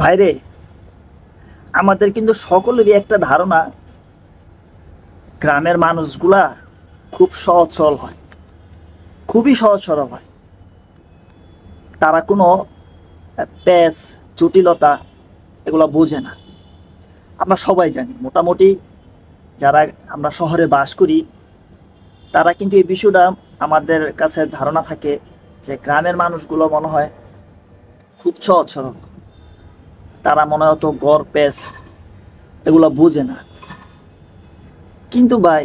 ভাইরে, আমাদের কিন্তু সকলেরই একটা ধারণা গ্রামের মানুষগুলা খুব সহজ সরল হয়, খুবই সহজ সরল হয়। তারা কোনো পেচ জটিলতা এগুলো বোঝে না। আমরা সবাই জানি, মোটামুটি যারা আমরা শহরে বাস করি তারা কিন্তু এই বিষয়টা আমাদের কাছে ধারণা থাকে যে গ্রামের মানুষগুলো মনে হয় খুব সহজ সরল, তারা মনে হতো গড় পেচ এগুলো বোঝে না। কিন্তু ভাই,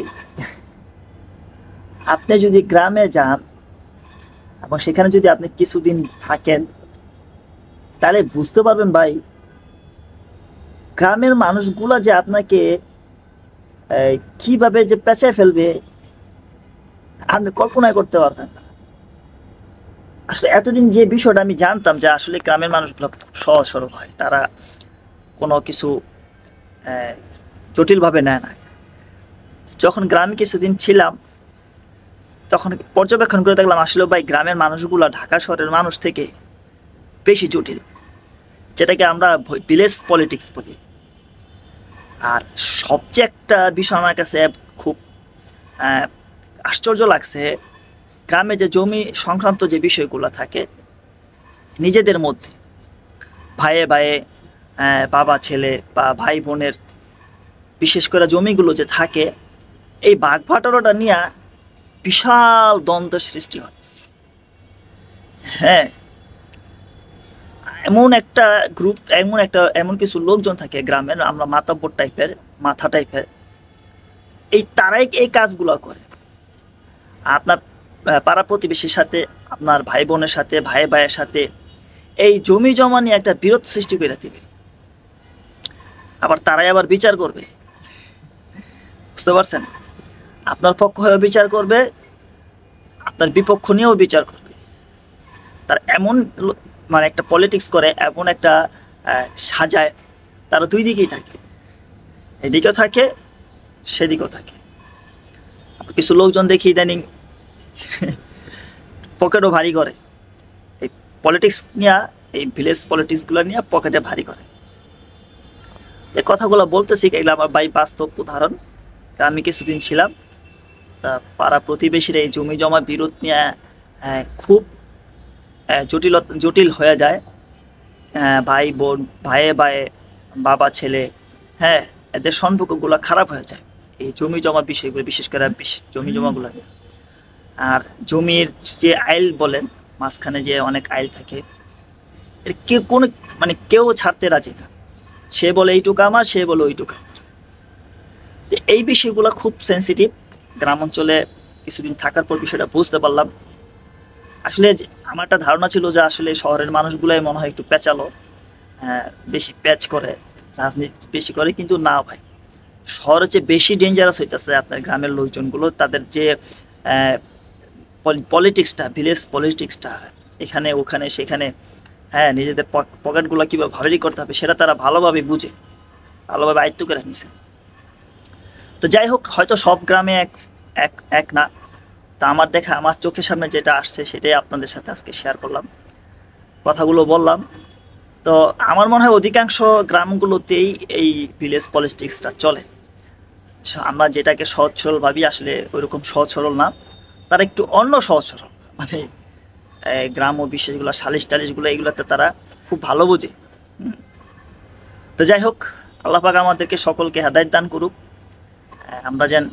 আপনি যদি গ্রামে যান এবং সেখানে যদি আপনি কিছুদিন থাকেন তাহলে বুঝতে পারবেন ভাই, গ্রামের মানুষগুলা যে আপনাকে কিভাবে যে পেঁচায় ফেলবে আপনি কল্পনাই করতে পারবেন না। আসলে এতদিন যে বিষয়টা আমি জানতাম যে আসলে গ্রামের মানুষগুলো সহজ সরল হয়, তারা কোনো কিছু জটিলভাবে নেয় না। যখন গ্রামে কিছুদিন ছিলাম তখন পর্যবেক্ষণ করে দেখলাম আসলে ভাই গ্রামের মানুষগুলো ঢাকা শহরের মানুষ থেকে বেশি জটিল, যেটাকে আমরা ভিলেজ পলিটিক্স বলি। আর সবচেয়ে একটা বিষয় আমার কাছে খুব আশ্চর্য লাগছে, গ্রামে যে জমি সংক্রান্ত যে বিষয়গুলো থাকে নিজেদের মধ্যে, ভাইয়ে ভাইয়ে, বাবা ছেলে বা ভাই বোনের, বিশেষ করে জমিগুলো যে থাকে, এই ভাগ বাটোয়ারাটা নিয়ে বিশাল দ্বন্দ্বের সৃষ্টি হয়। হ্যাঁ, এমন একটা গ্রুপ, এমন কিছু লোকজন থাকে গ্রামের, আমরা মাতাব্বর টাইপের, মাথা টাইপের, তারাই এই কাজগুলো করে। আপনার পাড়া প্রতিবেশীর সাথে, আপনার ভাই বোনের সাথে, ভাই ভাইয়ের সাথে এই জমি জমা নিয়ে একটা বিরোধ সৃষ্টি করে দিবে। আবার তারাই আবার বিচার করবে, বুঝতে পারছেন? আপনার পক্ষ হয়েও বিচার করবে, আপনার বিপক্ষ নিয়েও বিচার করবে। তার এমন মানে একটা পলিটিক্স করে, এমন একটা সাজায়, তারা দুই দিকেই থাকে, এদিকেও থাকে সেদিকেও থাকে। কিছু লোকজন দেখি ইদানিং পকেটও ভারী করে, এই পলিটিক্স নিয়ে, এই ভিলেজ পলিটিক্সগুলো নিয়ে পকেটে ভারী করে। এই কথাগুলো বলতেছি এগুলো আমার ভাই বাস্তব উদাহরণ। আমি কিছুদিন ছিলাম, তা পাড়া প্রতিবেশীরা এই জমি জমা বিরোধ নিয়ে খুব জটিল হয়ে যায়। ভাই বোন, ভাইয়ে ভাইয়ে, বাবা ছেলে, হ্যাঁ, এদের সম্পর্কগুলো খারাপ হয়ে যায় এই জমি জমা বিষয়গুলো, বিশেষ করে জমি জমাগুলো নিয়ে। আর জমির যে আইল বলেন, মাঝখানে যে অনেক আইল থাকে, এর কেউ কোনো মানে কেউ ছাড়তে রাজি না। সে বলে এইটুকু আমার, সে বলে ওইটুকু আমার। এই বিষয়গুলো খুব সেন্সিটিভ। গ্রাম অঞ্চলে কিছুদিন থাকার পর বিষয়টা বুঝতে পারলাম। আসলে আমার একটা ধারণা ছিল যে আসলে শহরের মানুষগুলাই মনে হয় একটু পেঁচালো, বেশি প্যাচ করে, রাজনীতি বেশি করে, কিন্তু না ভাই, শহরের চেয়ে বেশি ডেঞ্জারাস হইতেছে আপনার গ্রামের লোকজনগুলো। তাদের যে পলিটিক্সটা, ভিলেজ পলিটিক্সটা, এখানে ওখানে সেখানে, হ্যাঁ, নিজেদের পকেটগুলো কীভাবে ভারী করতে হবে সেটা তারা ভালোভাবে বুঝে, ভালোভাবে আয়ত্ত করে নিছে। তো যাই হোক, হয়তো সব গ্রামে এক না। তা আমার দেখা, আমার চোখের সামনে যেটা আসছে সেটাই আপনাদের সাথে আজকে শেয়ার করলাম, কথাগুলো বললাম। তো আমার মনে হয় অধিকাংশ গ্রামগুলোতেই এই ভিলেজ পলিটিক্সটা চলে। আমরা যেটাকে সহজ সরল ভাবি, আসলে ওইরকম সহজ সরল না, তারা একটু অন্য সহজ সরল। মানে গ্রাম ও বিশেষগুলো, সালিশ টালিশগুলো, এগুলোতে তারা খুব ভালো বোঝে। তো যাই হোক, আল্লাহ পাক আমাদেরকে সকলকে হেদায়েত দান করুক, আমরা যেন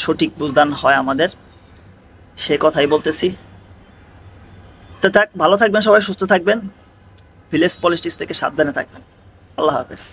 সঠিক বুঝদান হয় আমাদের, সে কথাই বলতেছি। তো ভালো থাকবেন সবাই, সুস্থ থাকবেন, ভিলেজ পলিটিক্স থেকে সাবধানে থাকবেন। আল্লাহ হাফেজ।